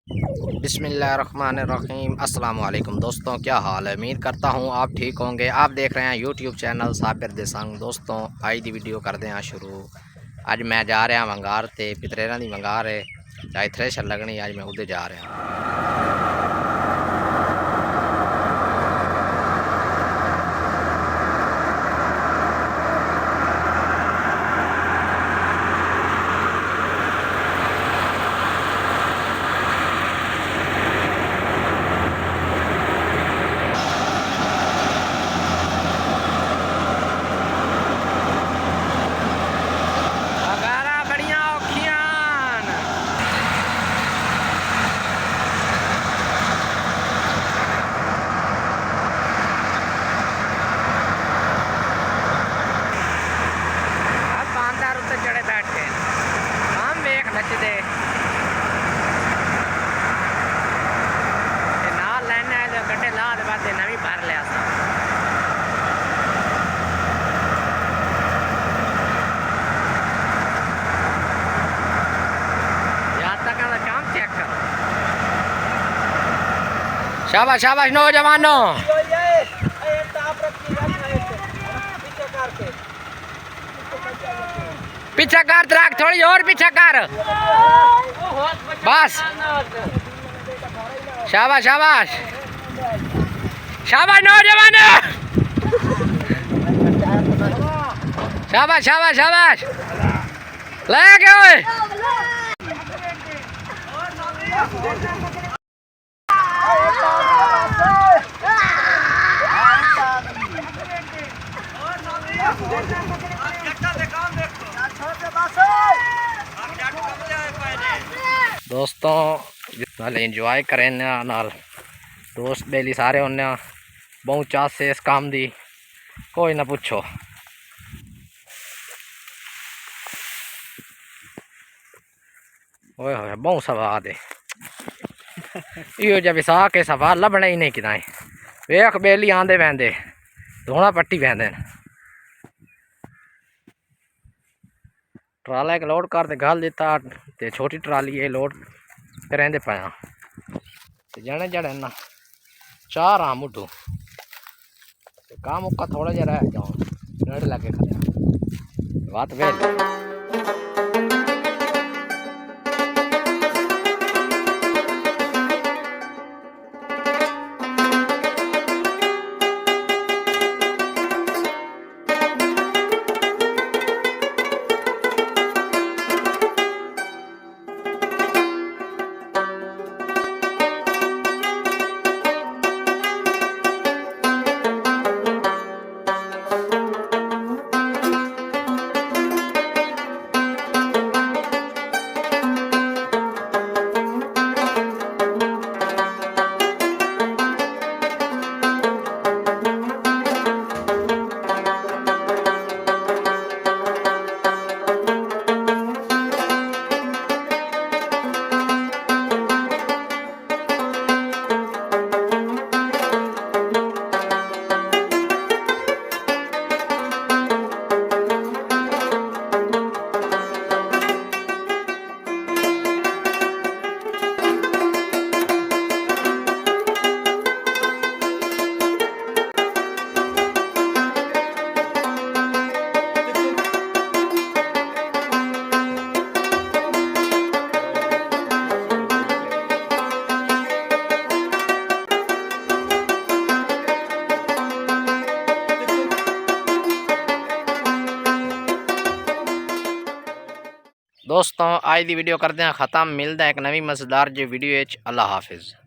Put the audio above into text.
बिस्मिल्लाहिर्रहमानिर्रहीम। अस्सलाम वालेकुम दोस्तों, क्या हाल है? उम्मीद करता हूँ आप ठीक होंगे। आप देख रहे हैं यूट्यूब चैनल साबिर दे संग। दोस्तों आज दी वीडियो करते हैं शुरू। अज मैं जा रहा वंगार ते पितरेरा दी वंगार है, चाहे थ्रेशर लगनी, अज मैं उधर जा रहा। चढ़े बैठे हम वेख नचदे नाल लैने आए गड्ढे ला दे बाद नवी भर लिया सा। यहाँ तक का काम चेक करो। शाबाश शाबाश नौजवानों, पीछा कर ट्रक, थोड़ी और पीछा कर, बस। शाबाश शाबाश शाबाश नौजवान, शाबाश शाबाश शाबाश, ले गए। दोस्तों नाल इंजॉय करें नाल, दोस्त बेली सारे होने बहुत चाह से इस काम दी, कोई ना पूछो। ओए होए बहुत सवाद है यो, जब विसा के सवाल लभना ही नहीं किदाए। वेख बेली आंदे वहदे धोना पट्टी वहदे, ट्राला एक लोड कर घल दिता ते छोटी ट्राली ये लोड करेंदे पाया जने जड़े ना चार आम मुठू काम उका थोड़ा जहा रह जाओ नड़ लगे खा बात वेल। दोस्तों आज की वीडियो करते हैं ख़त्म, मिलता है एक नवी मज़ेदार जी वीडियो। अल्लाह हाफिज़।